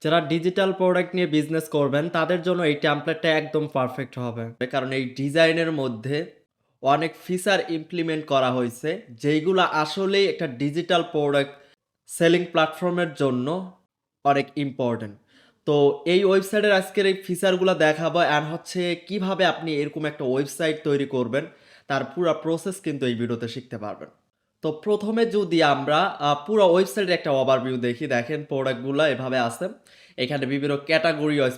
যারা digital product নিয়ে business করবেন তাদের জন্য এই টেমপ্লেটটা একদম পারফেক্ট হবে। কারণ এই ডিজাইনের মধ্যে অনেক ফিচার ইমপ্লিমেন্ট করা হয়েছে যেইগুলো আসলেই একটা ডিজিটাল প্রোডাক্ট সেলিং প্ল্যাটফর্মের জন্য অনেক ইম্পর্টেন্ট। তো এই ওয়েবসাইটের আজকের এই ফিচারগুলো দেখাবো অ্যান্ড হচ্ছে কিভাবে আপনি এরকম একটা ওয়েবসাইট তৈরি করবেন তার পুরো প্রসেস কিন্তু এই ভিডিওতে শিখতে পারবেন। তো প্রথমে যদি আমরা পুরো ওয়েবসাইটের একটা ওভারভিউ দেখি, দেখেন প্রোডাক্টগুলো এভাবে আছে। এখানে বিভিন্ন ক্যাটাগরি ওয়াইজ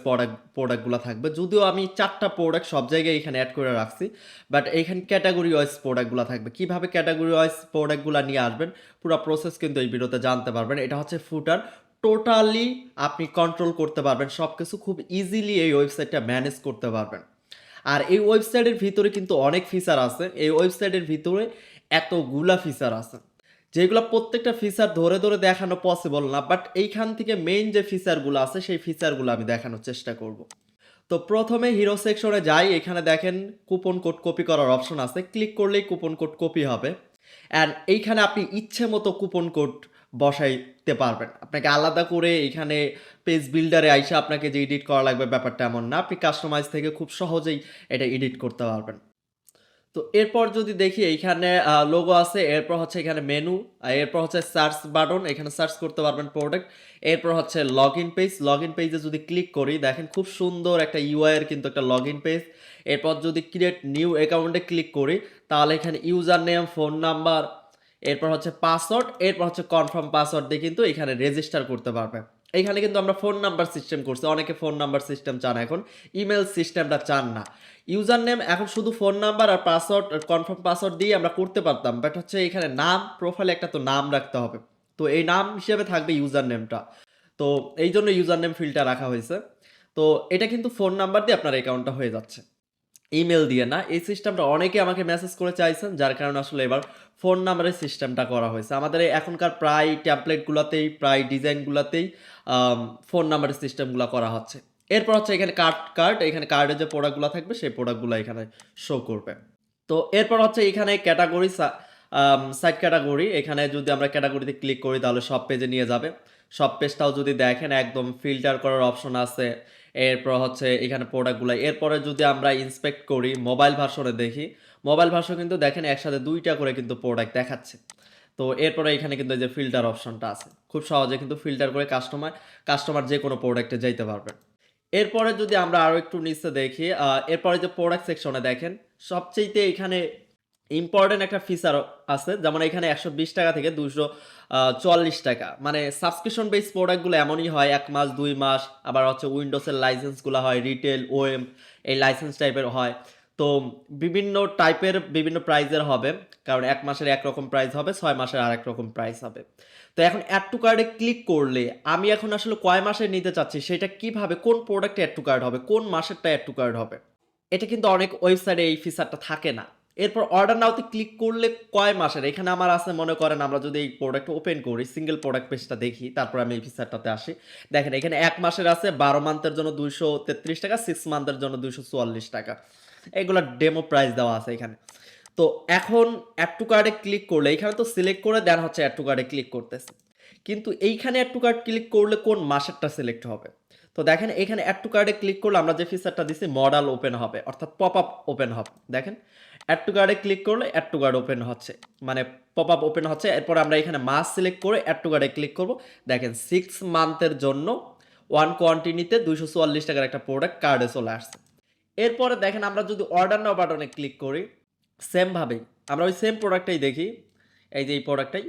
প্রোডাক্টগুলো থাকবে, যদিও আমি 4টা প্রোডাক্ট সব জায়গায় এখানে অ্যাড করে রাখছি, বাট এইখানে ক্যাটাগরি ওয়াইজ প্রোডাক্টগুলো থাকবে। কিভাবে ক্যাটাগরি ওয়াইজ প্রোডাক্টগুলো নিয়ে আসবেন পুরো প্রসেস কিন্তু এই ভিডিওতে জানতে পারবেন। এটা হচ্ছে ফুটার, টোটালি আপনি কন্ট্রোল করতে পারবেন সব কিছু, খুব ইজিলি এই ওয়েবসাইটটা ম্যানেজ করতে পারবেন। আর এই ওয়েবসাইটের ভিতরে কিন্তু অনেক ফিচার আছে। এই ওয়েবসাইটের ভিতরে এতগুলা ফিচার আছে যেগুলো প্রত্যেকটা ফিচার ধরে ধরে দেখানো পসিবল না, বাট এইখান থেকে মেইন যে ফিচারগুলো আছে সেই ফিচারগুলো আমি দেখানোর চেষ্টা করব। তো প্রথমে হিরো সেকশনে যাই, এখানে দেখেন কুপন কোড কপি করার অপশন আছে, ক্লিক করলেই কুপন কোড কপি হবে। অ্যান্ড এইখানে আপনি ইচ্ছে মতো কুপন কোড বসাইতে পারবেন। আপনাকে আলাদা করে এখানে পেজ বিল্ডারে আইসা আপনাকে যে এডিট করা লাগবে ব্যাপারটা এমন না, আপনি কাস্টমাইজ থেকে খুব সহজেই এটা এডিট করতে পারবেন। তো এরপর যদি দেখি এইখানে লোগো আছে, এরপর হচ্ছে এখানে মেনু, এরপর হচ্ছে সার্চ বাটন, এখানে সার্চ করতে পারবেন প্রোডাক্ট। এরপর হচ্ছে log in page, log in পেজে যদি ক্লিক করি দেখেন খুব সুন্দর একটা ইউআই এর কিন্তু একটা লগ ইন পেজ। এরপর যদি ক্রিয়েট নিউ অ্যাকাউন্টে ক্লিক করি তাহলে এখানে ইউজার নেম, ফোন নাম্বার, এরপর হচ্ছে পাসওয়ার্ড, এরপর হচ্ছে কনফার্ম পাসওয়ার্ড দিয়ে কিন্তু এখানে রেজিস্টার করতে পারবে। এইখানে কিন্তু আমরা ফোন নাম্বার সিস্টেম করছি, অনেকে ফোন নাম্বার সিস্টেম চান, এখন ইমেল সিস্টেমটা চান না। ইউজার নেম এখন শুধু ফোন নাম্বার আর পাসওয়ার্ড, কনফার্ম পাসওয়ার্ড দিয়ে আমরা করতে পারতাম, বাট হচ্ছে এখানে নাম, প্রোফাইলে একটা তো নাম রাখতে হবে। তো এই নাম হিসেবে থাকবে ইউজার নেমটা। তো এই জন্য ইউজার নেম ফিল্ডটা রাখা হয়েছে। তো এটা কিন্তু ফোন নাম্বার দিয়ে আপনার অ্যাকাউন্টটা হয়ে যাচ্ছে, ইমেল দিয়ে না। এই সিস্টেমটা অনেকে আমাকে মেসেজ করে চাইছেন, যার কারণে আসলে এবার ফোন নাম্বারের সিস্টেমটা করা হয়েছে। আমাদের এই এখনকার প্রায় ট্যাম্পলেটগুলোতেই, প্রায় ডিজাইনগুলোতেই ফোন নাম্বারের সিস্টেমগুলো করা হচ্ছে। এরপর হচ্ছে এখানে কার্ড, এখানে কার্ডে যে প্রোডাক্টগুলো থাকবে সেই প্রোডাক্টগুলো এখানে শো করবে। তো এরপর হচ্ছে এখানে ক্যাটাগরি, সাইড ক্যাটাগরি, এখানে যদি আমরা ক্যাটাগরিতে ক্লিক করি তাহলে সব পেজে নিয়ে যাবে। সব পেজটাও যদি দেখেন একদম ফিল্টার করার অপশন আছে। এরপর হচ্ছে এখানে প্রোডাক্টগুলো, এরপরে যদি আমরা ইন্সপেক্ট করি মোবাইল ভার্সনে দেখি, মোবাইল ভার্সন কিন্তু দেখেন একসাথে 2টা করে কিন্তু প্রোডাক্ট দেখাচ্ছে। তো এরপরে এখানে কিন্তু এই যে ফিল্টার অপশনটা আছে, খুব সহজে কিন্তু ফিল্টার করে কাস্টমার যে কোনো প্রোডাক্টে যাইতে পারবেন। এরপরে যদি আমরা আরও একটু নিচে দেখি, এরপরে যে প্রোডাক্ট সেকশনে দেখেন সবচেয়েতে এখানে ইম্পর্টেন্ট একটা ফিচার আছে, যেমন এখানে 120 টাকা থেকে 244 টাকা, মানে সাবস্ক্রিপশন বেস প্রোডাক্টগুলো এমনই হয় 1 মাস 2 মাস, আবার হচ্ছে উইন্ডোজের লাইসেন্সগুলো হয় রিটেল ওএম, এই লাইসেন্স টাইপের হয়। তো বিভিন্ন টাইপের বিভিন্ন প্রাইজের হবে, কারণ 1 মাসের একরকম প্রাইস হবে, 6 মাসের আরেক রকম প্রাইস হবে। তো এখন অ্যাড টু কার্ডে ক্লিক করলে আমি এখন আসলে কয় মাসের নিতে চাচ্ছি সেটা কিভাবে, কোন প্রোডাক্টে অ্যাড টু কার্ড হবে, কোন মাসেরটা অ্যাড টু কার্ড হবে, এটা কিন্তু অনেক ওয়েবসাইটে এই ফিচারটা থাকে না। এরপর অর্ডার নাওতে ক্লিক করলে কয় মাসের, এখানে আমার আছে মনে করেন আমরা যদি এই প্রোডাক্ট ওপেন করি, সিঙ্গেল প্রোডাক্ট পেজটা দেখি, তারপর আমি এই ফিচারটাতে আসি। দেখেন এখানে 1 মাসের আছে 12 মান্থের জন্য 233 টাকা, 6 মান্থের জন্য 244 টাকা, এগুলো ডেমো প্রাইস দেওয়া আছে এখানে। তো এখন অ্যাড টু কার্ডে ক্লিক করলে এখানে তো সিলেক্ট করে দেন হচ্ছে অ্যাড টু কার্ডে ক্লিক করতেছে, কিন্তু এইখানে অ্যাড টু কার্ড ক্লিক করলে কোন মাসেরটা সিলেক্ট হবে। তো দেখেন এখানে অ্যাড টু কার্ডে ক্লিক করলে আমরা যে ফিচারটা দিছি মডেল ওপেন হবে, অর্থাৎ পপ আপ ওপেন হবে। দেখেন অ্যাড টু কার্ডে ক্লিক করলে অ্যাড টু কার্ড ওপেন হচ্ছে, মানে পপ আপ ওপেন হচ্ছে। এরপর আমরা এখানে মাস সিলেক্ট করে অ্যাড টু কার্ডে ক্লিক করব। দেখেন 6 মান্থের জন্য 1 কোয়ান্টিটিতে 244 টাকার একটা প্রোডাক্ট কার্ডে চলে আসছে। এরপরে দেখেন আমরা যদি অর্ডার নাও বাটনে ক্লিক করি, সেমভাবেই আমরা ওই সেম প্রোডাক্টটাই দেখি, এই যে এই প্রোডাক্টটাই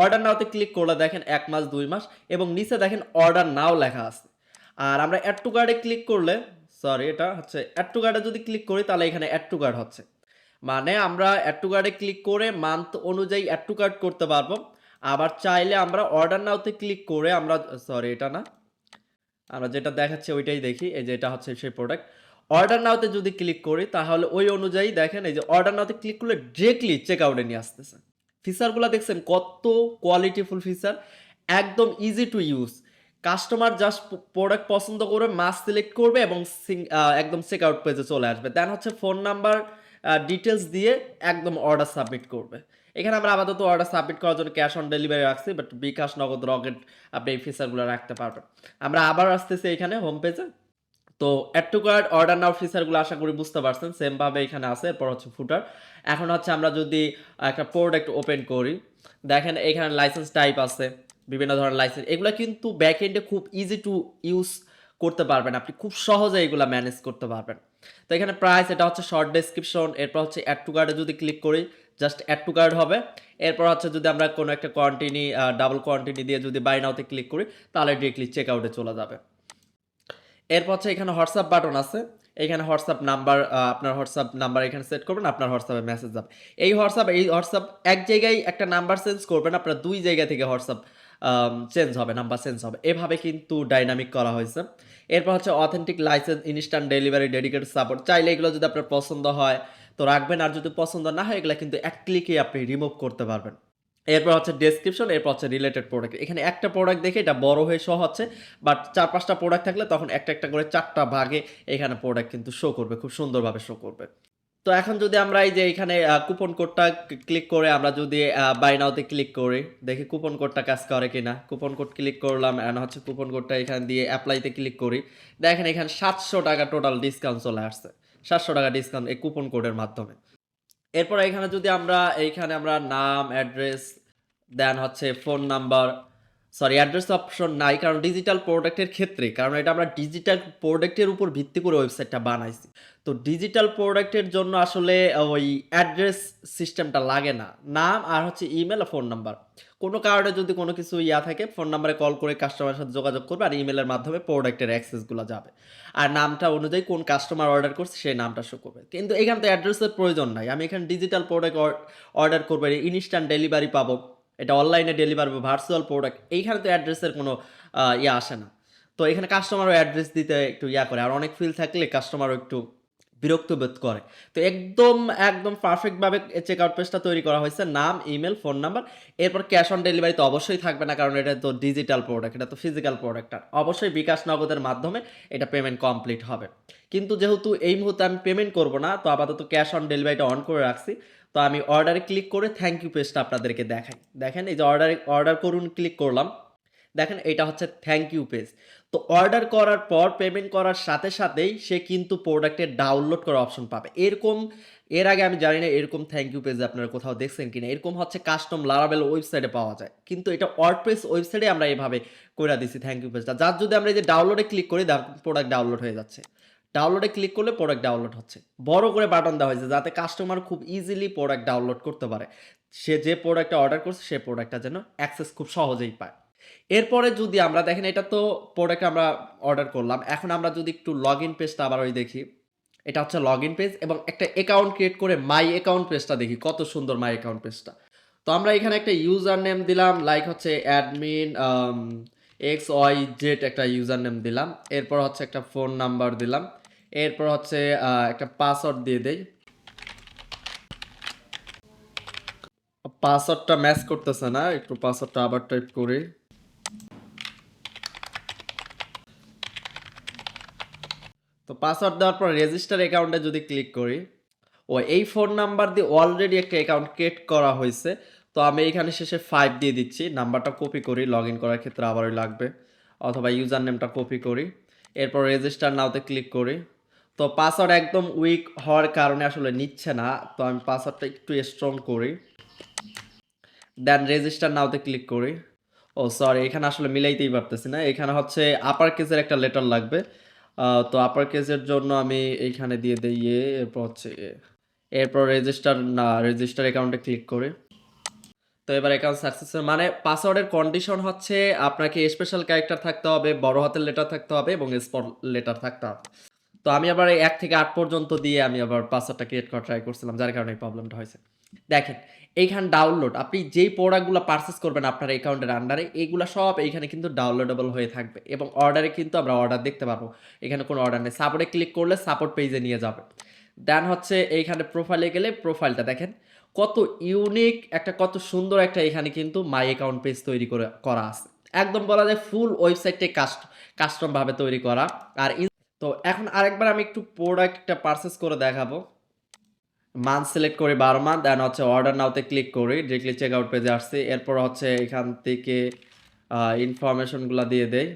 অর্ডার নাওতে ক্লিক করলে দেখেন 1 মাস 2 মাস এবং নিচে দেখেন অর্ডার নাও লেখা আছে। আর আমরা অ্যাড টু কার্ডে ক্লিক করলে, সরি এটা হচ্ছে অ্যাড টু কার্ডে যদি ক্লিক করি তাহলে এখানে অ্যাড টু কার্ড হচ্ছে, মানে আমরা অ্যাড টু কার্ডে ক্লিক করে মান্থ অনুযায়ী অ্যাড টু কার্ড করতে পারবো। আবার চাইলে আমরা অর্ডার নাওতে ক্লিক করে আমরা, সরি এটা না, আমরা যেটা দেখাচ্ছি ওইটাই দেখি, এই যে এটা হচ্ছে সেই প্রোডাক্ট। অর্ডার নাওতে যদি ক্লিক করি তাহলে ওই অনুযায়ী দেখেন এই যে অর্ডার নাওতে ক্লিক করলে ডিরেক্টলি চেক আউটে নিয়ে আসতেছে। ফিচারগুলো দেখছেন কত কোয়ালিটিফুল ফিচার, একদম easy to use. Customer just product পছন্দ করে মাস সিলেক্ট করবে এবং একদম চেক আউট পেজে চলে আসবে, দেন হচ্ছে ফোন নাম্বার ডিটেলস দিয়ে একদম অর্ডার সাবমিট করবে। এখানে আমরা আপাতত অর্ডার সাবমিট করার জন্য ক্যাশ অন ডেলিভারি রাখছি, বাট বিকাশ, নগদ, রকেট আপনি এই ফিচারগুলো রাখতে পারবেন। আমরা আবার আসতেছি এখানে হোম পেজে। তো add to cart, order now ফিচারগুলো আশা করি বুঝতে পারছেন, সেম ভাবে এখানে আছে। এরপর হচ্ছে ফুটার। এখন হচ্ছে আমরা যদি একটা প্রোডাক্ট ওপেন করি, দেখেন এখানে লাইসেন্স টাইপ আছে, বিভিন্ন ধরনের লাইসেন্স, এগুলো কিন্তু ব্যাক এন্ডে খুব ইজি টু ইউজ করতে পারবেন, আপনি খুব সহজে এগুলো ম্যানেজ করতে পারবেন। তো এখানে প্রাইস, এটা হচ্ছে শর্ট ডেসক্রিপশন। এরপর হচ্ছে অ্যাড টু কার্ডে যদি ক্লিক করি, জাস্ট অ্যাড টু কার্ড হবে। এরপর হচ্ছে যদি আমরা কোনো একটা কোয়ান্টিটি, ডাবল কোয়ান্টিটি দিয়ে যদি বাই নাওতে ক্লিক করি, তাহলে ডিরেক্টলি চেক আউটে চলে যাবে। এরপর হচ্ছে এখানে হোয়াটসঅ্যাপ বাটন আছে। এখানে হোয়াটসঅ্যাপ নাম্বার, আপনার হোয়াটসঅ্যাপ নাম্বার এখানে সেট করবেন, আপনার হোয়াটসঅ্যাপে মেসেজ যাবে। এই হোয়াটসঅ্যাপ এক জায়গায় একটা নাম্বার চেঞ্জ করবেন, আপনার ২ জায়গা থেকে হোয়াটসঅ্যাপ চেঞ্জ হবে, নাম্বার চেঞ্জ হবে। এভাবে কিন্তু ডাইনামিক করা হয়েছে। এরপর হচ্ছে authentic licence, instant delivery, dedicated support. চাইলে এগুলো যদি আপনার পছন্দ হয় তো রাখবেন, আর যদি পছন্দ না হয় এগুলো কিন্তু এক ক্লিকে আপনি রিমুভ করতে পারবেন। এরপর হচ্ছে ডেসক্রিপশন, এরপর হচ্ছে রিলেটেড প্রোডাক্ট। এখানে একটা প্রোডাক্ট দেখে এটা বড় হয়ে শো হচ্ছে, বাট ৪-৫টা প্রোডাক্ট থাকলে তখন একটা একটা করে ৪টা ভাগে এখানে প্রোডাক্ট কিন্তু শো করবে, খুব সুন্দরভাবে শো করবে। তো এখন যদি আমরা এই যে এখানে কুপন কোডটা ক্লিক করে আমরা যদি বাই নাওতে ক্লিক করি, দেখি কুপন কোডটা কাজ করে কিনা। কুপন কোড ক্লিক করলাম, এন্ড হচ্ছে কুপন কোডটা এখানে দিয়ে অ্যাপ্লাইতে ক্লিক করি। দেখেন এখানে ৭০০ টাকা টোটাল ডিসকাউন্ট চলে আসছে, ৭০০ টাকা ডিসকাউন্ট এই কুপন কোডের মাধ্যমে। এরপর এখানে যদি আমরা এইখানে আমরা নাম, অ্যাড্রেস, দেন হচ্ছে phone number, sorry address option নাই, কারণ ডিজিটাল প্রোডাক্টের ক্ষেত্রে, কারণ এটা আমরা ডিজিটাল প্রোডাক্টের উপর ভিত্তি করে ওয়েবসাইটটা বানাইছি। তো ডিজিটাল প্রোডাক্টের জন্য আসলে ওই অ্যাড্রেস সিস্টেমটা লাগে না। নাম আর হচ্ছে ইমেল আর ফোন নাম্বার, কোনো কারণে যদি কোনো কিছু থাকে, ফোন নাম্বারে কল করে কাস্টমারের সাথে যোগাযোগ করবে, আর ইমেলের মাধ্যমে প্রোডাক্টের অ্যাক্সেসগুলো যাবে, আর নামটা অনুযায়ী কোন কাস্টমার অর্ডার করছে সেই নামটা শো করবে। কিন্তু এখানে তো অ্যাড্রেসের প্রয়োজন নাই, আমি এখানে ডিজিটাল প্রোডাক্ট অর্ডার করবো, ইনস্ট্যান্ট ডেলিভারি পাবো, এটা অনলাইনে ডেলিভারি পাবো, ভার্চুয়াল প্রোডাক্ট, এইখানে তো অ্যাড্রেসের কোনো আসে না। তো এখানে কাস্টমারও অ্যাড্রেস দিতে একটু করে, আর অনেক ফিল থাকলে কাস্টমারও একটু বিরক্ত বোধ করে। তো একদম একদম পারফেক্টভাবে চেক আউট পেজটা তৈরি করা হয়েছে, নাম, ইমেল, ফোন নাম্বার। এরপর ক্যাশ অন ডেলিভারি তো অবশ্যই থাকবে না, কারণ এটা তো ডিজিটাল প্রোডাক্ট, এটা তো ফিজিক্যাল প্রোডাক্ট, আর অবশ্যই বিকাশ নগদের মাধ্যমে এটা পেমেন্ট কমপ্লিট হবে। কিন্তু যেহেতু এই মুহূর্তে আমি পেমেন্ট করব না, তো আপাতত ক্যাশ অন ডেলিভারিটা অন করে রাখছি। তো আমি অর্ডারে ক্লিক করে থ্যাংক ইউ পেজটা আপনাদেরকে দেখাই। দেখেন এই যে অর্ডার করুন ক্লিক করলাম, দেখেন এটা হচ্ছে থ্যাংক ইউ পেজ। তো অর্ডার করার পর পেমেন্ট করার সাথে সাথেই সে কিন্তু প্রোডাক্টের ডাউনলোড করার অপশন পাবে। এরকম এর আগে আমি জানি না এরকম থ্যাংক ইউ পেজ আপনারা কোথাও দেখছেন কিনা। এরকম হচ্ছে কাস্টম লারাবেল ওয়েবসাইটে পাওয়া যায়, কিন্তু এটা ওয়ার্ডপ্রেস ওয়েবসাইটে আমরা এভাবে করে দিছি থ্যাংক ইউ পেজটা। যার যদি আমরা এই যে ডাউনলোডে ক্লিক করি, প্রোডাক্ট ডাউনলোড হয়ে যাচ্ছে। ডাউনলোডে ক্লিক করলে প্রোডাক্ট ডাউনলোড হচ্ছে, বড় করে বাটন দেওয়া হয়েছে যাতে কাস্টমার খুব ইজিলি প্রোডাক্ট ডাউনলোড করতে পারে, সে যে প্রোডাক্টটা অর্ডার করছে সেই প্রোডাক্টটা যেন অ্যাক্সেস খুব সহজেই পায়। এরপরে যদি আমরা দেখেন এটা তো প্রোডাক্ট আমরা অর্ডার করলাম, এখন আমরা যদি একটু লগ ইন পেজটা আবার ওই দেখি, এটা হচ্ছে লগ ইন পেজ, এবং একটা অ্যাকাউন্ট ক্রিয়েট করে মাই অ্যাকাউন্ট পেজটা দেখি কত সুন্দর মাই অ্যাকাউন্ট পেজটা। তো আমরা এখানে একটা ইউজার নেম দিলাম, লাইক হচ্ছে অ্যাডমিন XYZ একটা ইউজার নেম দিলাম। এরপর হচ্ছে একটা ফোন নাম্বার দিলাম। এরপর হচ্ছে একটা পাসওয়ার্ড দিয়ে দেই। পাসওয়ার্ডটা ম্যাচ করতেছে না, একটু পাসওয়ার্ডটা আবার টাইপ করি। তো পাসওয়ার্ড দেওয়ার পর রেজিস্টার অ্যাকাউন্টে যদি ক্লিক করি, ও এই ফোন নাম্বার দিয়ে অলরেডি একটা অ্যাকাউন্ট ক্রিয়েট করা হয়েছে। তো আমি এখানে শেষে 5 দিয়ে দিচ্ছি, নাম্বারটা কপি করি, লগ ইন করার ক্ষেত্রে আবারই লাগবে, অথবা ইউজার নেমটা কপি করি। এরপর রেজিস্টার নাওতে ক্লিক করি। তো পাসওয়ার্ড একদম উইক হওয়ার কারণে আসলে নিচ্ছে না, তো আমি পাসওয়ার্ডটা একটু স্ট্রং করি, দেন রেজিস্টার নাওতে ক্লিক করি। ও সরি, এখানে আসলে মিলাইতেই পারতেছি না, এখানে হচ্ছে আপার কেসের একটা লেটার লাগবে। তো আপার কেসের জন্য আমি এইখানে দিয়ে দিই এরপর হচ্ছে এরপর রেজিস্টার অ্যাকাউন্টে ক্লিক করি। তো এবার অ্যাকাউন্ট সাকসেস, মানে পাসওয়ার্ডের কন্ডিশন হচ্ছে আপনাকে স্পেশাল ক্যারেক্টার থাকতে হবে, বড় হাতের লেটার থাকতে হবে, এবং স্মল লেটার থাকতে হবে। তো আমি আবার 1 থেকে 8 পর্যন্ত দিয়ে আমি আবার পাসওয়ার্ডটা ক্রিয়েট করা ট্রাই করছিলাম, যার কারণে এই প্রবলেমটা হয়েছে। দেখেন এইখানে ডাউনলোড, আপনি যেই প্রোডাক্টগুলো পারচেস করবেন আপনার অ্যাকাউন্টের আন্ডারে, এইগুলো সব এইখানে কিন্তু ডাউনলোডেবল হয়ে থাকবে, এবং অর্ডারে কিন্তু আমরা অর্ডার দেখতে পারবো। এখানে কোনো অর্ডার নেই, সাপোর্টে ক্লিক করলে সাপোর্ট পেজে নিয়ে যাবে। দেন হচ্ছে এইখানে প্রোফাইলে গেলে প্রোফাইলটা দেখেন কত ইউনিক একটা, কত সুন্দর একটা এখানে কিন্তু মাই অ্যাকাউন্ট পেজ তৈরি করা আছে। একদম বলা যায় ফুল ওয়েবসাইটে কাস্টম ভাবে তৈরি করা। আর তো এখন আরেকবার আমি একটু প্রোডাক্টটা পারচেস করে দেখাবো। মান্থ সিলেক্ট করি 12 মান্থ, দেন হচ্ছে অর্ডার নাওতে ক্লিক করি, ডিরেক্টলি চেক আউট পেজে আসছি। এরপর হচ্ছে এখান থেকে ইনফরমেশনগুলো দিয়ে দেই।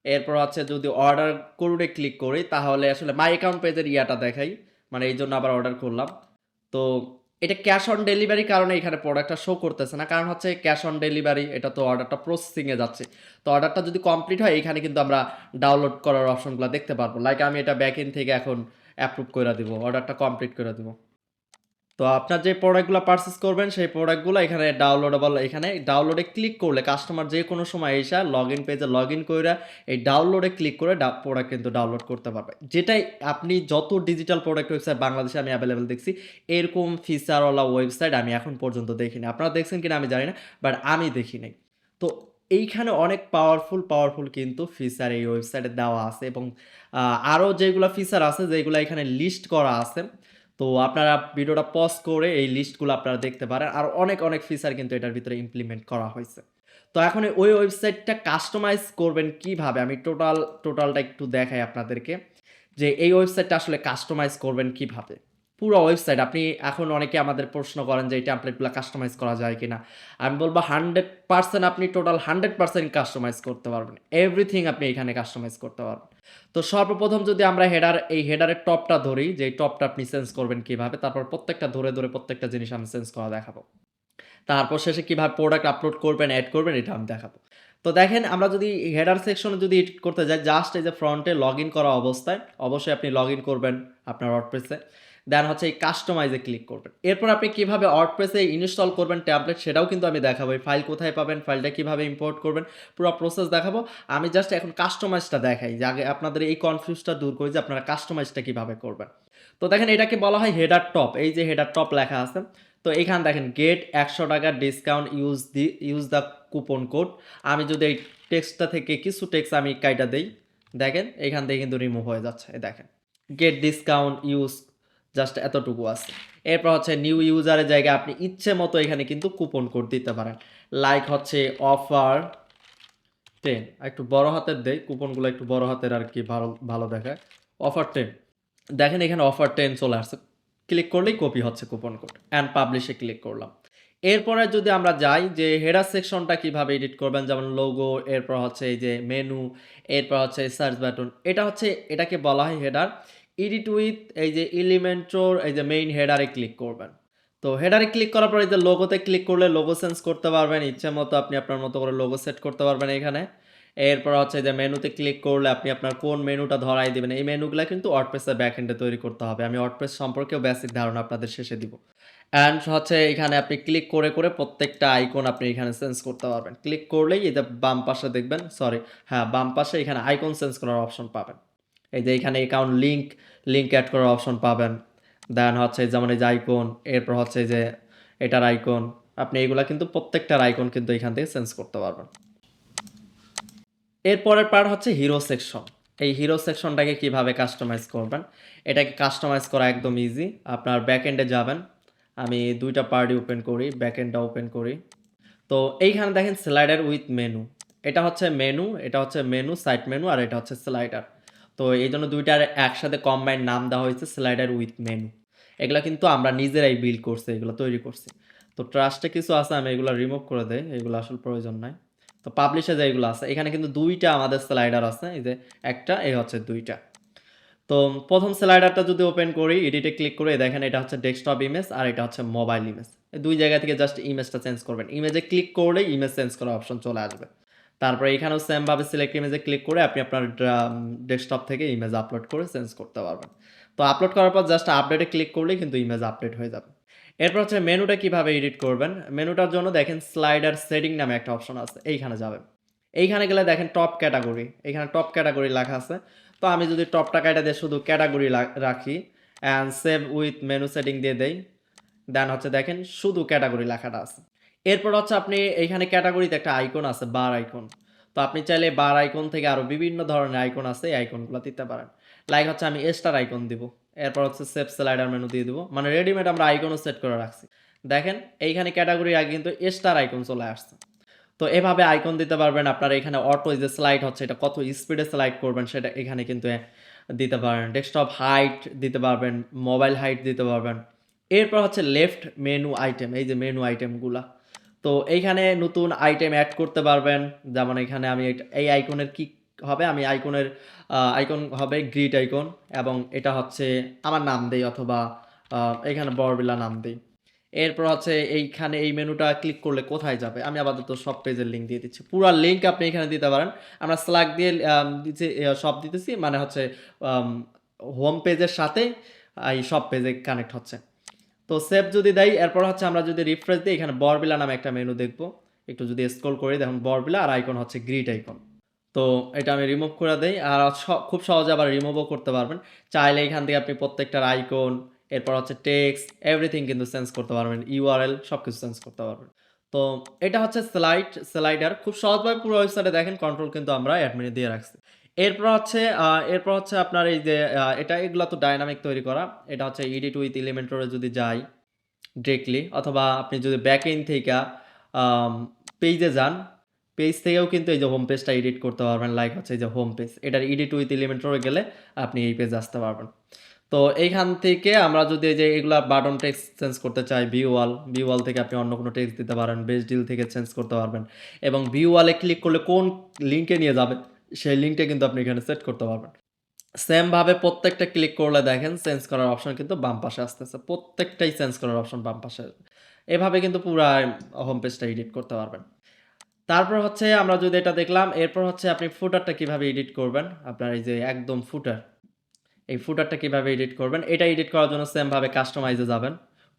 এরপর হচ্ছে যদি অর্ডার কোডে ক্লিক করি তাহলে আসলে মাই অ্যাকাউন্ট পেজের ইয়াটা দেখাই, মানে এই জন্য আবার অর্ডার করলাম। তো এটা ক্যাশ অন ডেলিভারি কারণে এখানে প্রোডাক্টটা শো করতেছে না, কারণ হচ্ছে ক্যাশ অন ডেলিভারি এটা তো অর্ডারটা প্রসেসিংয়ে যাচ্ছে। তো অর্ডারটা যদি কমপ্লিট হয় এখানে কিন্তু আমরা ডাউনলোড করার অপশনগুলো দেখতে পারবো। লাইক আমি এটা ব্যাক এন্ড থেকে এখন অ্যাপ্রুভ করে দিব, অর্ডারটা কমপ্লিট করে দিব। তো আপনার যে প্রোডাক্টগুলো পারচেজ করবেন সেই প্রোডাক্টগুলো এখানে ডাউনলোডেবল, এখানে ডাউনলোডে ক্লিক করলে কাস্টমার যে কোনো সময় এসে লগ ইন পেজে লগ ইন করে এই ডাউনলোডে ক্লিক করে প্রোডাক্ট কিন্তু ডাউনলোড করতে পারবে। যেটাই আপনি যত ডিজিটাল প্রোডাক্ট ওয়েবসাইট বাংলাদেশে আমি অ্যাভেলেবেল দেখছি, এরকম ফিচারওয়ালা ওয়েবসাইট আমি এখন পর্যন্ত দেখিনি। আপনারা দেখছেন কিনা আমি জানি না, বাট আমি দেখি নাই। তো এইখানে অনেক পাওয়ারফুল কিন্তু ফিচার এই ওয়েবসাইটে দেওয়া আছে, এবং আরও যেগুলো ফিচার আছে যেগুলো এখানে লিস্ট করা আছে। তো আপনারা ভিডিওটা পজ করে এই লিস্টগুলো আপনারা দেখতে পারেন। আর অনেক ফিচার কিন্তু এটার ভিতরে ইমপ্লিমেন্ট করা হয়েছে। তো এখন ওই ওয়েবসাইটটা কাস্টমাইজ করবেন কিভাবে, আমি টোটালটা একটু দেখাই আপনাদেরকে, যে এই ওয়েবসাইটটা আসলে কাস্টমাইজ করবেন কিভাবে। পুরো ওয়েবসাইট আপনি এখন অনেকে আমাদের প্রশ্ন করেন যে এই টেমপ্লেটগুলো কাস্টমাইজ করা যায় কিনা। আমি বলবো 100% আপনি টোটাল 100% কাস্টমাইজ করতে পারবেন। এভরিথিং আপনি এখানে কাস্টমাইজ করতে পারবেন। তো সর্বপ্রথম যদি আমরা এই হেডারের টপটা ধরি, যে এই টপটা আপনি চেঞ্জ করবেন কিভাবে, তারপর প্রত্যেকটা ধরে প্রত্যেকটা জিনিস আমি চেঞ্জ করা দেখাবো। তারপর শেষে কিভাবে প্রোডাক্ট আপলোড করবেন, এড করবেন, এটা আমি দেখাবো। তো দেখেন আমরা যদি হেডার সেকশনে যদি এডিট করতে যাই, জাস্ট এই যে ফ্রন্টে লগ ইন করা অবস্থায় অবশ্যই আপনি লগ ইন করবেন আপনার ওয়ার্ডপ্রেসে। দেন হচ্ছে এই কাস্টমাইজে ক্লিক করবেন। এরপর আপনি কিভাবে ওয়ার্ডপ্রেসে ইনস্টল করবেন ট্যাবলেট সেটাও কিন্তু আমি দেখাবো। এই ফাইল কোথায় পাবেন, ফাইলটা কিভাবে ইম্পোর্ট করবেন, পুরো প্রসেস দেখাবো। আমি জাস্ট এখন কাস্টমাইজটা দেখাই, যে আগে আপনাদের এই কনফিউজটা দূর করি যে আপনারা কাস্টমাইজটা কিভাবে করবেন। তো দেখেন এটাকে বলা হয় হেডার টপ, এই যে হেডার টপ লেখা আছে। তো এখানে দেখেন গেট 100 টাকা discount, use the coupon code. আমি যদি এই টেক্সটটা থেকে কিছু টেক্সট আমি কাইটা দেই, দেখেন এখান থেকে কিন্তু রিমুভ হয়ে যাচ্ছে। দেখেন গেট ডিসকাউন্ট ইউজ জাস্ট এতটুকু আছে। এরপর হচ্ছে নিউ ইউজারের জায়গায় আপনি ইচ্ছে মতো এখানে কিন্তু কুপন কোড দিতে পারেন। লাইক হচ্ছে অফার 10, একটু বড় হাতের দেই, কুপনগুলো একটু বড় হাতের আর কি ভালো ভালো দেখায়। অফার 10, দেখেন এখানে অফার 10 চলে আসছে। ক্লিক করলেই কপি হচ্ছে কুপন কোড, অ্যান্ড পাবলিশে ক্লিক করলাম। এরপরে যদি আমরা যাই যে হেডার সেকশনটা কিভাবে এডিট করবেন, যেমন লোগো, এরপর হচ্ছে এই যে মেনু, এরপর হচ্ছে সার্চ বাটন, এটা হচ্ছে এটাকে বলা হয় হেডার। এডিট উইথ এই যে এলিমেন্টর এই যে মেইন হেডারে ক্লিক করবেন। তো হেডারে ক্লিক করার পর এই যে লোগোতে ক্লিক করলে লোগো চেঞ্জ করতে পারবেন, ইচ্ছে মতো আপনি আপনার মতো করে লোগো সেট করতে পারবেন এখানে। এরপর হচ্ছে যে মেনুতে ক্লিক করলে আপনি আপনার কোন মেনুটা ধরাই দিবেন। এই মেনুগুলা কিন্তু ওয়ার্ডপ্রেসের ব্যাকএন্ডে তৈরি করতে হবে। আমি ওয়ার্ডপ্রেস সম্পর্কেও বেসিক ধারণা আপনাদের শেষে দিব। অ্যান্ড হচ্ছে এখানে আপনি ক্লিক করে প্রত্যেকটা আইকন আপনি এখানে চেঞ্জ করতে পারবেন। ক্লিক করলেই এই যে বাম পাশে দেখবেন, সরি হ্যাঁ বাম পাশে এখানে আইকন চেঞ্জ করার অপশন পাবেন। এই যে এখানে অ্যাকাউন্ট লিঙ্ক অ্যাড করার অপশন পাবেন। দেন হচ্ছে যেমন এই যে আইকন, এরপর হচ্ছে যে এটার আইকন, আপনি এগুলা কিন্তু প্রত্যেকটার আইকন কিন্তু এখান থেকে চেঞ্জ করতে পারবেন। এরপরের পার্ট হচ্ছে হিরো সেকশন। এই হিরো সেকশনটাকে কিভাবে কাস্টমাইজ করবেন, এটাকে কাস্টমাইজ করা একদম ইজি। আপনার ব্যাকএন্ডে যাবেন, আমি দুইটা পার্টই ওপেন করি, ব্যাকএন্ডটা ওপেন করি। তো এইখানে দেখেন স্লাইডার উইথ মেনু, এটা হচ্ছে মেনু, এটা হচ্ছে মেনু সাইড মেনু, আর এটা হচ্ছে স্লাইডার। তো এই জন্য দুইটার একসাথে কম্বাইন নাম দেওয়া হয়েছে স্লাইডার উইথ মেনু। এগুলো কিন্তু আমরা নিজেরাই বিল্ড করছি, এগুলো তৈরি করছি। তো ট্রাস্টে কিছু আছে, আমি এগুলো রিমুভ করে দেই, এগুলো আসলে প্রয়োজন নাই। তো পাবলিশে যেগুলো আছে এখানে কিন্তু দুইটা আমাদের স্লাইডার আছে, এই যে একটা, এই হচ্ছে দুইটা। তো প্রথম স্লাইডারটা যদি ওপেন করি, এডিটে ক্লিক করে দেখেন এটা হচ্ছে ডেস্কটপ ইমেজ আর এটা হচ্ছে মোবাইল ইমেজ। এই দুই জায়গা থেকে জাস্ট ইমেজটা চেঞ্জ করবেন। ইমেজে ক্লিক করলে ইমেজ চেঞ্জ করার অপশন চলে আসবে। তারপরে এখানেও সেমভাবে সিলেক্ট ইমেজে ক্লিক করে আপনি আপনার ডেস্কটপ থেকে ইমেজ আপলোড করে চেঞ্জ করতে পারবেন। তো আপলোড করার পর জাস্ট আপডেটে ক্লিক করলেই কিন্তু ইমেজ আপডেট হয়ে যাবে। এরপর হচ্ছে মেনুটা কিভাবে এডিট করবেন, মেনুটার জন্য দেখেন স্লাইডার সেটিং নামে একটা অপশন আছে, এইখানে যাবেন। এইখানে গেলে দেখেন টপ ক্যাটাগরি, এখানে টপ ক্যাটাগরি লেখা আছে। তো আমি যদি টপটা কাটা দিয়ে শুধু ক্যাটাগরি রাখি and save with menu setting দিয়ে দেই, দেন হচ্ছে দেখেন শুধু ক্যাটাগরি লেখাটা আছে। এরপর হচ্ছে আপনি এইখানে ক্যাটাগরিতে একটা আইকন আছে, বার আইকন। তো আপনি চাইলে বার আইকন থেকে আরও বিভিন্ন ধরনের আইকন আছে, এই আইকনগুলো দিতে পারেন। লাইক হচ্ছে আমি স্টার আইকন দিব, এরপর হচ্ছে সেভ স্লাইডার মেনু দিয়ে দিব, মানে রেডিমেড আমরা আইকনও সেট করে রাখছি। দেখেন এইখানে ক্যাটাগরি আগে কিন্তু স্টার আইকন চলে আসছে। তো এভাবে আইকন দিতে পারবেন। আপনার এখানে অটো যে স্লাইড হচ্ছে এটা কত স্পিডে স্লাইড করবেন সেটা এখানে কিন্তু দিতে পারেন, ডেস্কটপ হাইট দিতে পারবেন, মোবাইল হাইট দিতে পারবেন। এরপর হচ্ছে লেফট মেনু আইটেম, এই যে মেনু আইটেমগুলা। তো এইখানে নতুন আইটেম এড করতে পারবেন। যেমন এখানে আমি এই আইকনের কি হবে, আমি আইকনের আইকন হবে গ্রিড আইকন, এবং এটা হচ্ছে আমার নাম দেই, অথবা এখানে বড়বিলা নাম দেই। এরপর হচ্ছে এইখানে এই মেনুটা ক্লিক করলে কোথায় যাবে, আমি আপাতত সব পেজের লিঙ্ক দিয়ে দিচ্ছি। পুরা লিঙ্ক আপনি এখানে দিতে পারেন। আমরা স্ল্যাক দিয়ে দিচ্ছি, সব দিতেছি, মানে হচ্ছে হোম পেজের সাথে এই সব পেজে কানেক্ট হচ্ছে। তো সেভ যদি দেয়, এরপর হচ্ছে আমরা যদি রিফ্রেশ দিই, এখানে বরবিলা নামে একটা মেনু দেখবো। একটু যদি স্ক্রল করি, দেখুন বরবিলা আর আইকন হচ্ছে গ্রিড আইকন। তো এটা আমি রিমুভ করে দেই, আর খুব সহজে আবার রিমুভও করতে পারবেন। চাইলে এখান থেকে আপনি প্রত্যেকটার আইকন, এরপর হচ্ছে টেক্সট, এভরিথিং কিন্তু চেঞ্জ করতে পারবেন, ইউআরএল সব কিছু চেঞ্জ করতে পারবেন। তো এটা হচ্ছে স্লাইডার, খুব সহজভাবে পুরো ওয়েবসাইটে দেখেন, কন্ট্রোল কিন্তু আমরা অ্যাডমিনে দিয়ে রাখছি। এরপর হচ্ছে আপনার এই যে এগুলো তো ডাইনামিক তৈরি করা। এটা হচ্ছে এডিট উইথ এলিমেন্টরে যদি যাই ডিরেক্টলি, অথবা আপনি যদি ব্যাক এন্ড থেকে পেজে যান, পেজ থেকেও কিন্তু এই যে হোম পেজটা এডিট করতে পারবেন। লাইক হচ্ছে এই যে হোম পেজ, এটার এডিট উইথ এলিমেন্টরে গেলে আপনি এই পেজে আসতে পারবেন। তো এইখান থেকে আমরা যদি এই যে এগুলা বাটন টেক্সট চেঞ্জ করতে চাই, ভিউ ওয়াল থেকে আপনি অন্য কোনো টেক্সট দিতে পারেন, বেস ডিল থেকে চেঞ্জ করতে পারবেন, এবং ভিউ ওয়ালে ক্লিক করলে কোন লিঙ্কে নিয়ে যাবে সেই লিঙ্কটা কিন্তু আপনি এখানে সেট করতে পারবেন। সেম ভাবে প্রত্যেকটা ক্লিক করলে দেখেন চেঞ্জ করার অপশন কিন্তু বাম পাশে আসতেছে, প্রত্যেকটাই চেঞ্জ করার অপশন বাম পাশে আসবে। এভাবে কিন্তু পুরা হোম পেজটা এডিট করতে পারবেন। তারপর হচ্ছে আমরা যদি এটা দেখলাম, এরপর হচ্ছে আপনি ফুটারটা কিভাবে এডিট করবেন, আপনার এই যে একদম ফুটার, এই ফুটারটা কিভাবে এডিট করবেন, এটা এডিট করার জন্য সেম ভাবে কাস্টমাইজে যাবেন।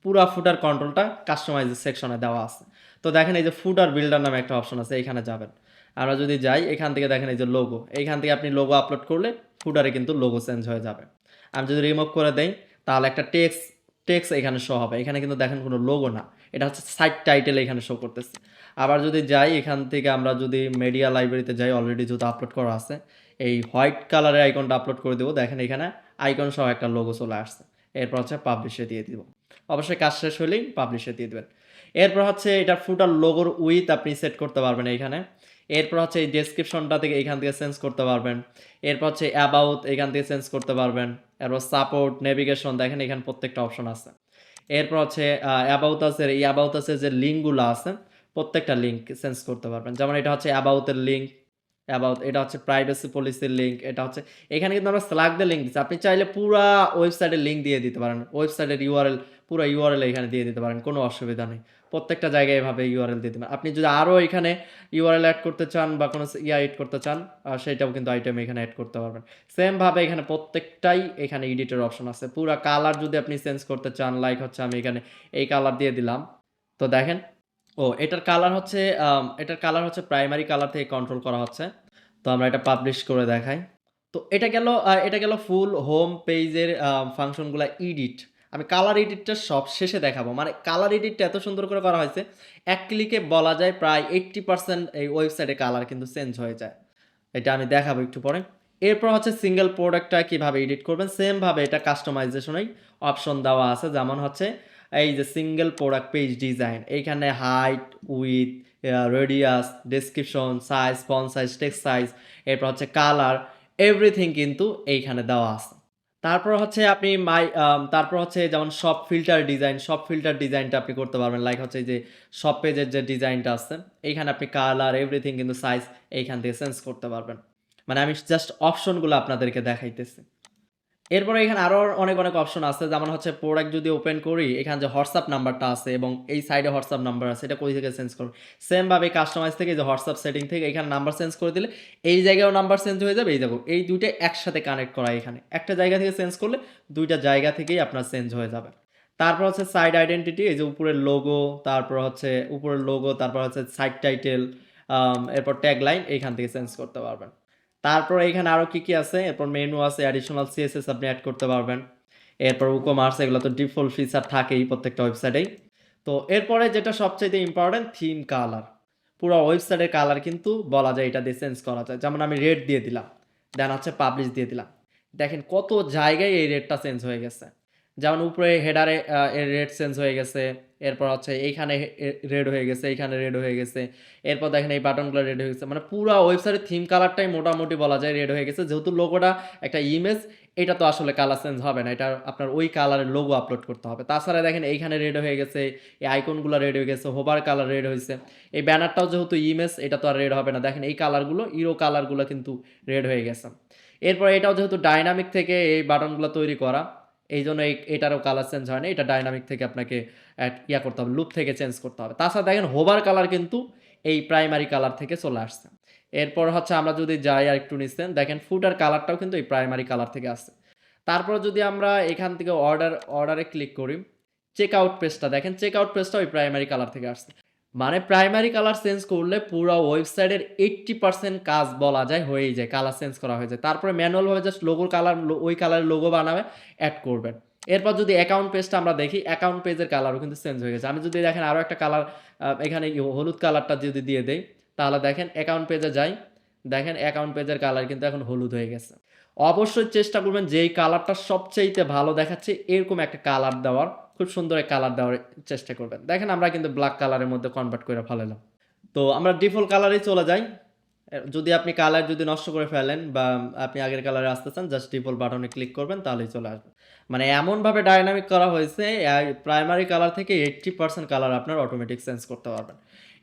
পুরা ফুটার কন্ট্রোলটা কাস্টমাইজের সেকশনে দেওয়া আছে। তো দেখেন এই যে ফুটার বিল্ডার নামে একটা অপশন আছে, এখানে যাবেন। আমরা যদি যাই, এখান থেকে দেখেন এই যে লোগো, এইখান থেকে আপনি লোগো আপলোড করলে ফুটারে কিন্তু লোগো চেঞ্জ হয়ে যাবে। আমি যদি রিমুভ করে দেই, তাহলে একটা টেক্স এখানে শো হবে। এখানে কিন্তু দেখেন কোনো লোগো না, এটা হচ্ছে সাইট টাইটেল এখানে শো করতেছে। আবার যদি যাই, এখান থেকে আমরা যদি মিডিয়া লাইব্রেরিতে যাই, অলরেডি যেহেতু আপলোড করা আছে, এই হোয়াইট কালারের আইকনটা আপলোড করে দেবো। দেখেন এখানে আইকন সহ একটা লোগো চলে আসছে। এরপর হচ্ছে পাবলিশে দিয়ে দিব। অবশ্যই কাজ শেষ হলেই পাবলিশে দিয়ে দেবেন। এরপর হচ্ছে এটা ফুটার লোগোর উইথ আপনি সেট করতে পারবেন এইখানে। এরপর হচ্ছে এই ডেসক্রিপশনটা থেকে এইখান থেকে চেঞ্জ করতে পারবেন। এরপর হচ্ছে অ্যাবাউট, এখান থেকে চেঞ্জ করতে পারবেন। এরপর সাপোর্ট, নেভিগেশন, দেখেন এখানে প্রত্যেকটা অপশন আছে। এরপর হচ্ছে অ্যাবাউট আছে, এই অ্যাবাউট আছে যে লিঙ্কগুলো আছে, প্রত্যেকটা লিঙ্ক চেঞ্জ করতে পারবেন। যেমন এটা হচ্ছে অ্যাবাউটের লিঙ্ক, এটা হচ্ছে প্রাইভেসি পলিসির লিঙ্ক, এটা হচ্ছে এখানে কিন্তু আমরা স্ল্যাক দিয়ে লিঙ্ক দিচ্ছি। আপনি চাইলে পুরা ওয়েবসাইটের লিঙ্ক দিয়ে দিতে পারেন, ওয়েবসাইটের ইউআরএল, পুরো ইউআরএল এখানে দিয়ে দিতে পারেন, কোনো অসুবিধা নেই। প্রত্যেকটা জায়গায় এভাবে ইউআরএল দিয়ে দেবেন। আপনি যদি আরও এখানে ইউআরএল অ্যাড করতে চান বা কোনো এড করতে চান, সেটাও কিন্তু আইটেম এখানে অ্যাড করতে পারবেন। সেমভাবে এখানে প্রত্যেকটাই এখানে এডিটের অপশন আছে। পুরা কালার যদি আপনি চেঞ্জ করতে চান, লাইক হচ্ছে আমি এখানে এই কালার দিয়ে দিলাম। তো দেখেন, এটার কালার হচ্ছে প্রাইমারি কালার থেকে কন্ট্রোল করা হচ্ছে। তো আমরা এটা পাবলিশ করে দেখাই। তো এটা গেল ফুল হোম পেজের ফাংশনগুলা এডিট। আমি কালার এডিটটা সব শেষে দেখাবো। মানে কালার এডিটটা এত সুন্দর করে করা হয়েছে, এক ক্লিকে বলা যায় প্রায় 80% এই ওয়েবসাইটের কালার কিন্তু চেঞ্জ হয়ে যায়। এটা আমি দেখাবো একটু পরে। এরপর হচ্ছে সিঙ্গেল প্রোডাক্টটা কিভাবে এডিট করবেন, সেমভাবে এটা কাস্টমাইজেশনেই অপশন দেওয়া আছে। যেমন হচ্ছে এই যে সিঙ্গেল প্রোডাক্ট পেজ ডিজাইন, এইখানে height, with, radius, description, size, font size, text size, এরপর হচ্ছে কালার, এভরিথিং কিন্তু এইখানে দেওয়া আছে। তারপর হচ্ছে যেমন সব ফিল্টার ডিজাইনটা আপনি করতে পারবেন। লাইক হচ্ছে এই যে সব পেজের যে ডিজাইনটা আছে, এইখানে আপনি কালার, এভরিথিং কিন্তু সাইজ এইখান থেকে চেঞ্জ করতে পারবেন। মানে আমি জাস্ট অপশনগুলো আপনাদেরকে দেখাইতেছি। এরপরে এখানে আরও অনেক অপশন আছে। যেমন হচ্ছে প্রোডাক্ট যদি ওপেন করি, এখানে যে হোয়াটসঅ্যাপ নাম্বারটা আছে এবং এই সাইডে হোয়াটসঅ্যাপ নাম্বার আছে, এটা কই থেকে চেঞ্জ করবে। সেমভাবে কাস্টমাইজ থেকে যে হোয়াটসঅ্যাপ সেটিং থেকে এখানে নাম্বার চেঞ্জ করে দিলে এই জায়গায়ও নাম্বার চেঞ্জ হয়ে যাবে, এই জায়গাও, এই দুইটা একসাথে কানেক্ট করা। এখানে একটা জায়গা থেকে চেঞ্জ করলে দুইটা জায়গা থেকেই আপনার চেঞ্জ হয়ে যাবে। তারপর হচ্ছে সাইড আইডেন্টিটি, এই যে উপরের লোগো, তারপর হচ্ছে সাইড টাইটেল, এরপর ট্যাগ লাইন, এইখান থেকে চেঞ্জ করতে পারবেন। তারপর এখানে আরও কি আছে, এরপর মেনু আছে, অ্যাডিশনাল সিএসএস আপনি অ্যাড করতে পারবেন। এরপর উকমার্স, এগুলো তো ডিফল্ট ফিচার থাকেই প্রত্যেকটা ওয়েবসাইটেই। তো এরপরে যেটা সবচাইতে ইম্পর্টেন্ট, থিম কালার। পুরো ওয়েবসাইটের কালার কিন্তু বলা যায় এটা দিয়ে চেঞ্জ করা যায়। যেমন আমি রেড দিয়ে দিলাম, দেন হচ্ছে পাবলিশ দিয়ে দিলাম, দেখেন কত জায়গায় এই রেডটা চেঞ্জ হয়ে গেছে। যেমন উপরে হেডারে এর রেড চেঞ্জ হয়ে গেছে, এরপর হচ্ছে এইখানে রেড হয়ে গেছে, এইখানে রেড হয়ে গেছে। এরপর দেখেন এই বাটনগুলো রেড হয়ে গেছে। মানে পুরা ওয়েবসাইটের থিম কালারটাই মোটামুটি বলা যায় রেড হয়ে গেছে। যেহেতু লোগোটা একটা ইমেজ, এটা তো আসলে কালার চেঞ্জ হবে না। এটা আপনার ওই কালারের লোগো আপলোড করতে হবে। তাছাড়া দেখেন এইখানে রেড হয়ে গেছে, এই আইকনগুলো রেড হয়ে গেছে, হোভার কালার রেড হয়েছে। এই ব্যানারটাও যেহেতু ইমেজ, এটা তো আর রেড হবে না। দেখেন এই কালারগুলো, ইরো কালারগুলো কিন্তু রেড হয়ে গেছে। এরপর এটাও যেহেতু ডাইনামিক থেকে এই বাটনগুলো তৈরি করা, এই জন্য এটারও কালার চেঞ্জ হয় না। এটা ডাইনামিক থেকে আপনাকে ইয়া করতে হবে, লুপ থেকে চেঞ্জ করতে হবে। তাছাড়া দেখেন হোভার কালার কিন্তু এই প্রাইমারি কালার থেকে চলে আসছে। এরপর হচ্ছে আমরা যদি যাই আর একটু নিচে, দেখেন ফুটার কালারটাও কিন্তু এই প্রাইমারি কালার থেকে আসছে। তারপর যদি আমরা এখান থেকে অর্ডারে ক্লিক করি, চেক আউট পেজটা দেখেন, চেক আউট পেজটা ওই প্রাইমারি কালার থেকে আসছে। মানে প্রাইমারি কালার চেঞ্জ করলে পুরো ওয়েবসাইটের 80% কাজ বলা যায় হয়েই যায়, কালার চেঞ্জ করা হয়ে যায়। তারপরে ম্যানুয়ালভাবে জাস্ট লোগোর কালার, ওই কালারের লোগো বানাবে, অ্যাড করবেন। এরপর যদি অ্যাকাউন্ট পেজটা আমরা দেখি, অ্যাকাউন্ট পেজের কালারও কিন্তু চেঞ্জ হয়ে গেছে। আমি যদি দেখেন আরও একটা কালার, এখানে হলুদ কালারটা যদি দিয়ে দেই, তাহলে দেখেন অ্যাকাউন্ট পেজে যাই, দেখেন অ্যাকাউন্ট পেজের কালার কিন্তু এখন হলুদ হয়ে গেছে। অবশ্যই চেষ্টা করবেন যেই কালারটা সবচাইতে ভালো দেখাচ্ছে এরকম একটা কালার দেওয়ার, খুব সুন্দর এক কালার দেওয়ার চেষ্টা করবেন। দেখেন আমরা কিন্তু ব্ল্যাক কালারের মধ্যে কনভার্ট করে ফেলালাম। তো আমরা ডিফল্ট কালারেই চলে যাই। যদি আপনি কালার যদি নষ্ট করে ফেলেন বা আপনি আগের কালারে আসতে চান, জাস্ট ডিফল্ট বাটনে ক্লিক করবেন, তাহলেই চলে আসবে। মানে এমনভাবে ডাইনামিক করা হয়েছে, প্রাইমারি কালার থেকে 80% কালার আপনার অটোমেটিক চেঞ্জ করতে পারবেন।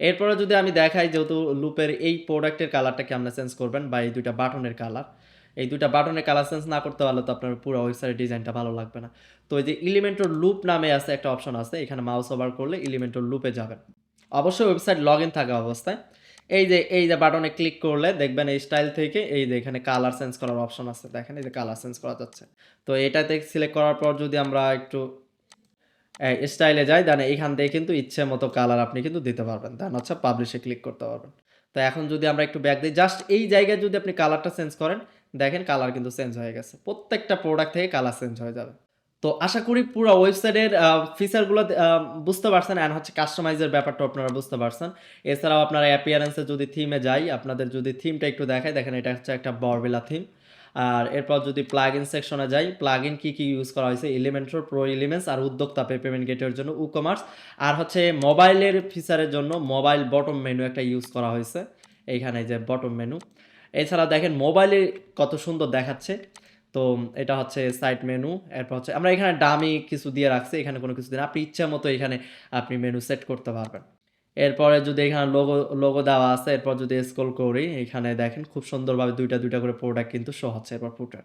এরপরে যদি আমি দেখাই, যেহেতু লুপের এই প্রোডাক্টের কালারটা কেমন চেঞ্জ করবেন, বা এই দুইটা বাটনের কালার, এই দুইটা বাটনের কালার চেঞ্জ না করতে পারলে তো আপনার পুরো ওয়েবসাইটের ডিজাইনটা ভালো লাগবে না। তো এই যে এলিমেন্টর লুপ নামে আছে একটা অপশন আছে, এখানে মাউস ওভার করলে এলিমেন্টর লুপে যাবেন। অবশ্যই ওয়েবসাইট লগ ইন থাকা অবস্থায় এই যে বাটনে ক্লিক করলে দেখবেন এই স্টাইল থেকে এই যে এখানে কালার চেঞ্জ করার অপশন আছে, দেখেন এই যে কালার চেঞ্জ করা যাচ্ছে। তো এটাতে সিলেক্ট করার পর যদি আমরা একটু স্টাইলে যাই, দেন এইখান থেকে কিন্তু ইচ্ছে মতো কালার আপনি কিন্তু দিতে পারবেন। দেন হচ্ছে পাবলিশে ক্লিক করতে পারবেন। তো এখন যদি আমরা একটু ব্যাক দিই, জাস্ট এই জায়গায় যদি আপনি কালারটা চেঞ্জ করেন, দেখেন কালার কিন্তু চেঞ্জ হয়ে গেছে। প্রত্যেকটা প্রোডাক্ট থেকে কালার চেঞ্জ হয়ে যাবে। তো আশা করি পুরো ওয়েবসাইটের ফিচারগুলো বুঝতে পারছেন, অ্যান্ড হচ্ছে কাস্টমাইজের ব্যাপারটা আপনারা বুঝতে পারছেন। এছাড়াও আপনারা অ্যাপিয়ারেন্সে যদি থিমে যাই, আপনাদের যদি থিমটা একটু দেখাই, দেখেন এটা হচ্ছে একটা বরবেলা থিম। আর এরপর যদি প্লাগইন সেকশনে যাই, প্লাগইন কি ইউজ করা হয়েছে, এলিমেন্টর, প্রো এলিমেন্টস, আর উদ্যোক্তা পেমেন্ট গেটের জন্য উকমার্স, আর হচ্ছে মোবাইলের ফিচারের জন্য মোবাইল বটম মেনু একটা ইউজ করা হয়েছে, এইখানে যে বটম মেনু। এছাড়া দেখেন মোবাইলে কত সুন্দর দেখাচ্ছে। তো এটা হচ্ছে সাইড মেনু। এরপর হচ্ছে আমরা এখানে ডামি কিছু দিয়ে রাখছি, এখানে কোনো কিছু দিন আপনি ইচ্ছা মতো এখানে আপনি মেনু সেট করতে পারবেন। এরপরে যদি এখানে লোগো লোগো দেওয়া আছে, এরপর যদি স্ক্রল করি, এখানে দেখেন খুব সুন্দরভাবে দুইটা দুইটা করে প্রোডাক্ট কিন্তু শো হচ্ছে। এরপর ফুটার,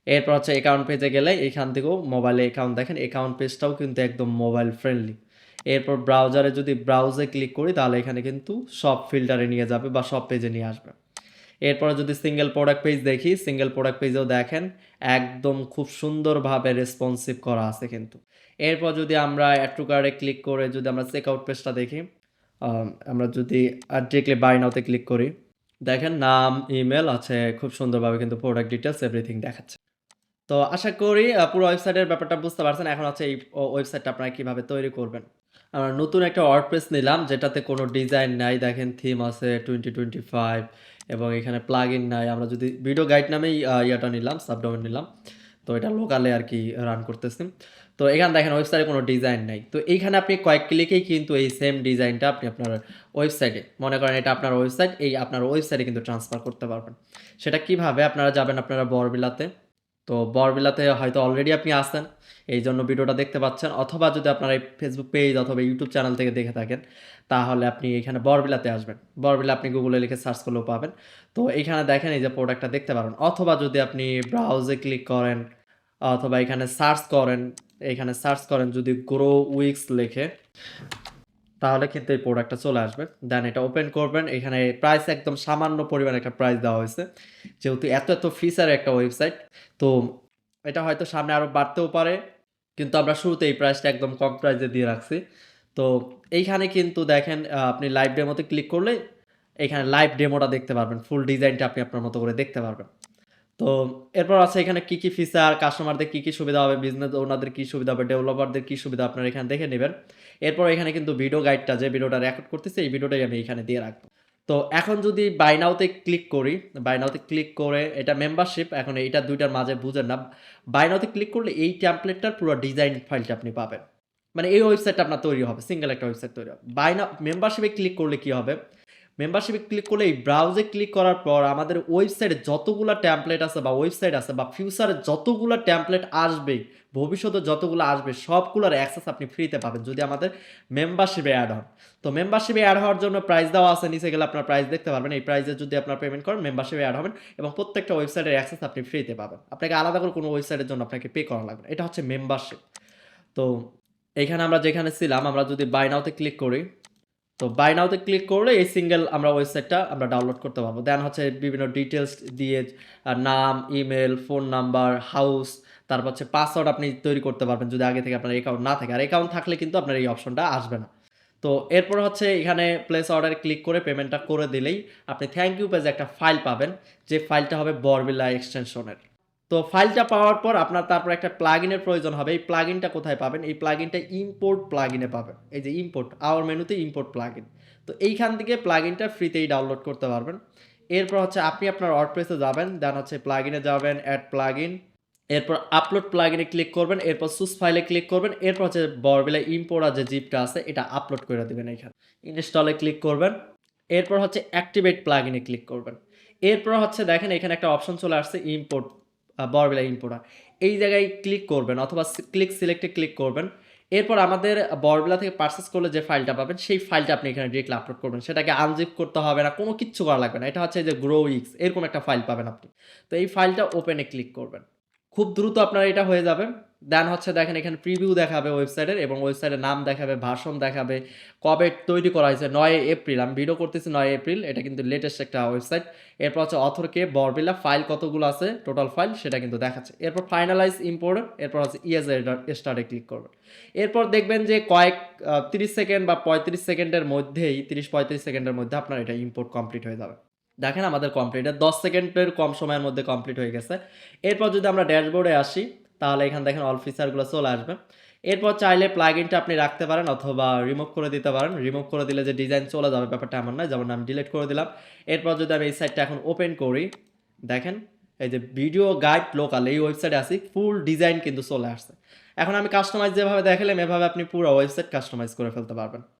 এরপর হচ্ছে অ্যাকাউন্ট পেজে গেলে এখান থেকেও মোবাইলে অ্যাকাউন্ট, দেখেন অ্যাকাউন্ট পেজটাও কিন্তু একদম মোবাইল ফ্রেন্ডলি। এরপর ব্রাউজারে যদি ব্রাউজে ক্লিক করি, তাহলে এখানে কিন্তু সব ফিল্টারে নিয়ে যাবে বা সব পেজে নিয়ে আসবে। এরপরে যদি সিঙ্গেল প্রোডাক্ট পেজ দেখি, সিঙ্গেল প্রোডাক্ট পেজেও দেখেন একদম খুব সুন্দরভাবে রেসপন্সিভ করা আছে কিন্তু। এরপর যদি আমরা অ্যাড টু কার্টে ক্লিক করে যদি আমরা চেক আউট পেজটা দেখি, আমরা যদি ডিরেক্টলি বাই নাওতে ক্লিক করি, দেখেন নাম, ইমেল আছে, খুব সুন্দরভাবে কিন্তু প্রোডাক্ট ডিটেলস এভরিথিং দেখাচ্ছে। তো আশা করি পুরো ওয়েবসাইটের ব্যাপারটা বুঝতে পারছেন। এখন হচ্ছে এই ওয়েবসাইটটা আপনারা কিভাবে তৈরি করবেন। আমরা নতুন একটা ওয়ার্ডপ্রেস নিলাম, যেটাতে কোনো ডিজাইন নাই। দেখেন থিম আছে 2025 এবং এখানে প্লাগইন নাই। আমরা যদি ভিডিও গাইড নামেই ইয়াটা নিলাম, সাবডোমেন নিলাম। তো এটা লোকালে আর কি রান করতেছি। তো এখানে দেখেন ওয়েবসাইটে কোনো ডিজাইন নাই। তো এইখানে আপনি কয়েক ক্লিকেই কিন্তু এই সেম ডিজাইনটা আপনি আপনার ওয়েবসাইটে, মনে করেন এটা আপনার ওয়েবসাইট, এই আপনার ওয়েবসাইটে কিন্তু ট্রান্সফার করতে পারবেন। সেটা কিভাবে, আপনারা যাবেন আপনারা বরবিলাতে। তো বরবিলাতে হয়তো অলরেডি আপনি আসেন, এই জন্য ভিডিওটা দেখতে পাচ্ছেন, অথবা যদি আপনারা এই ফেসবুক পেজ অথবা ইউটিউব চ্যানেল থেকে দেখে থাকেন, তাহলে আপনি এখানে বরবিলাতে আসবেন। বরবিলা আপনি গুগলে লিখে সার্চ করলেও পাবেন। তো এইখানে দেখেন এই যে প্রোডাক্টটা দেখতে পারেন, অথবা যদি আপনি ব্রাউজে ক্লিক করেন অথবা এখানে সার্চ করেন, এখানে সার্চ করেন যদি গ্রো উইক্স লেখে, তাহলে কিন্তু এই প্রোডাক্টটা চলে আসবে। দেন এটা ওপেন করবেন, এখানে প্রাইস একদম সামান্য পরিমাণে একটা প্রাইস দেওয়া হয়েছে, যেহেতু এত এত ফিচার একটা ওয়েবসাইট। তো এটা হয়তো সামনে আরও বাড়তেও পারে, কিন্তু আমরা শুরুতে এই প্রাইসটা একদম কম প্রাইসে দিয়ে রাখছি। তো এইখানে কিন্তু দেখেন আপনি লাইভ ডেমোতে ক্লিক করলে এখানে লাইভ ডেমোটা দেখতে পারবেন, ফুল ডিজাইনটা আপনি আপনার মতো করে দেখতে পারবেন। তো এরপর আছে এখানে কি কি ফিচার, কাস্টমারদের কি কি সুবিধা হবে, বিজনেস ওনাদের কি সুবিধা হবে, ডেভেলপারদের কি সুবিধা, আপনারা এখানে দেখে নেবেন। এরপর এখানে কিন্তু ভিডিও গাইডটা, যে ভিডিওটা রেকর্ড করতেছি এই ভিডিওটাই আমি এখানে দিয়ে রাখবো। তো এখন যদি বাই নাওতে ক্লিক করি, বাই নাওতে ক্লিক করে এটা মেম্বারশিপ, এখন এইটা দুইটার মাঝে বুঝেন না। বাই নাওতে ক্লিক করলে এই টেমপ্লেটটার পুরো ডিজাইন ফাইলটা আপনি পাবেন। মানে এই ওয়েবসাইটটা আপনার তৈরি হবে, সিঙ্গেল একটা ওয়েবসাইট তৈরি হবে। বাই নাও মেম্বারশিপে ক্লিক করলে কি হবে? মেম্বারশিপে ক্লিক করলে এই ব্রাউজে ক্লিক করার পর আমাদের ওয়েবসাইটে যতগুলা টেমপ্লেট আছে বা ওয়েবসাইট আছে বা ফিউচারে যতগুলা টেমপ্লেট আসবে, ভবিষ্যতে যতগুলো আসবে সবগুলোর অ্যাক্সেস আপনি ফ্রিতে পাবেন যদি আমাদের মেম্বারশিপে অ্যাড হন। তো মেম্বারশিপে অ্যাড হওয়ার জন্য প্রাইস দেওয়া আছে, নিচে গেলে আপনার প্রাইস দেখতে পারবেন। এই প্রাইসে যদি আপনার পেমেন্ট করেন মেম্বারশিপে অ্যাড হবেন এবং প্রত্যেকটা ওয়েবসাইটের অ্যাক্সেস আপনি ফ্রিতে পাবেন। আপনাকে আলাদা করে কোনো ওয়েবসাইটের জন্য আপনাকে পে করা লাগবে না। এটা হচ্ছে মেম্বারশিপ। তো এইখানে আমরা যেখানে ছিলাম আমরা যদি বাই নাওতে ক্লিক করি, তো বাই নাওতে ক্লিক করলে এই সিঙ্গেল আমরা ওয়েবসাইটটা আমরা ডাউনলোড করতে পারবো। দেন হচ্ছে বিভিন্ন ডিটেলস দিয়ে নাম, ইমেল, ফোন নাম্বার, হাউস, তারপর হচ্ছে পাসওয়ার্ড আপনি তৈরি করতে পারবেন যদি আগে থেকে আপনার অ্যাকাউন্ট না থাকে। আর অ্যাকাউন্ট থাকলে কিন্তু আপনার এই অপশনটা আসবে না। তো এরপর হচ্ছে এখানে প্লেস অর্ডারে ক্লিক করে পেমেন্টটা করে দিলেই আপনি থ্যাংক ইউ পেজে একটা ফাইল পাবেন, যে ফাইলটা হবে বরবিল্লা এক্সটেনশনের। তো ফাইলটা পাওয়ার পর আপনার তারপর একটা প্লাগইনের প্রয়োজন হবে। এই প্লাগইনটা কোথায় পাবেন? এই প্লাগইনটা ইম্পোর্ট প্লাগইনে পাবেন। এই যে ইম্পোর্ট, আওয়ার মেনুতে ইম্পোর্ট প্লাগইন। তো এইখান থেকে প্লাগইনটা ফ্রিতেই ডাউনলোড করতে পারবেন। এরপর হচ্ছে আপনি আপনার ওয়ার্ডপ্রেসে যাবেন, দেন হচ্ছে প্লাগইনে যাবেন, অ্যাড প্লাগইন। এরপর আপলোড প্লাগইনে ক্লিক করবেন, এরপর সুস ফাইলে ক্লিক করবেন, এরপর হচ্ছে বরবিলা ইম্পোর্টার যে জিপটা আছে এটা আপলোড করে দিবেন এইখানে। ইনস্টলে ক্লিক করবেন। এরপর হচ্ছে অ্যাক্টিভেট প্লাগইনে ক্লিক করবেন। এরপর হচ্ছে দেখেন এখানে একটা অপশন চলে আসছে ইম্পোর্ট বরবিলা ইম্পোর্টার। এই জায়গায় ক্লিক করবেন অথবা ক্লিক সিলেক্টে ক্লিক করবেন। এরপর আমাদের বরবিলা থেকে পারচেজ করলে যে ফাইলটা পাবেন সেই ফাইলটা আপনি এখানে ডিরেক্টলি আপলোড করবেন। সেটাকে আনজিপ করতে হবে না, কোনো কিচ্ছু করা লাগবে না। এটা হচ্ছে এই যে গ্রো এক্স এরকম একটা ফাইল পাবেন আপনি। তো এই ফাইলটা ওপেনে ক্লিক করবেন। খুব দ্রুত আপনার এটা হয়ে যাবে। দেন হচ্ছে দেখেন এখানে প্রিভিউ দেখাবে ওয়েবসাইটের এবং ওয়েবসাইটের নাম দেখাবে, ভাষণ দেখাবে, কবে তৈরি করা হয়েছে ৯ এপ্রিল। আমি ভিডিও করতেছি ৯ এপ্রিল। এটা কিন্তু লেটেস্ট একটা ওয়েবসাইট। এরপর হচ্ছে অথরকে বরবিলা ফাইল কতগুলো আছে, টোটাল ফাইল সেটা কিন্তু দেখাচ্ছে। এরপর ফাইনালাইজ ইম্পোর্ট, এরপর হচ্ছে ইয়েস স্টার্টে ক্লিক করবেন। এরপর দেখবেন যে ৩০ সেকেন্ড বা ৩৫ সেকেন্ডের মধ্যেই ৩০-৩৫ সেকেন্ডের মধ্যে আপনার এটা ইম্পোর্ট কমপ্লিট হয়ে যাবে। দেখেন আমাদের কমপ্লিট ১০ সেকেন্ডের কম সময়ের মধ্যে কমপ্লিট হয়ে গেছে। এরপর যদি আমরা ড্যাশবোর্ডে আসি তাহলে এখানে দেখেন অল ফিচারগুলো চলে আসবে। এরপর চাইলে প্লাগইনটা আপনি রাখতে পারেন অথবা রিমুভ করে দিতে পারেন। রিমুভ করে দিলে যে ডিজাইন চলে যাবে ব্যাপারটা এমন নয়। যেমন আমি ডিলিট করে দিলাম। এরপর যদি আমি এই সাইটটা এখন ওপেন করি, দেখেন এই যে ভিডিও গাইড লোকাল এই ওয়েবসাইটে আসি, ফুল ডিজাইন কিন্তু চলে আসছে। এখন আমি কাস্টমাইজ যেভাবে দেখালাম এভাবে আপনি পুরো ওয়েবসাইট কাস্টমাইজ করে ফেলতে পারবেন।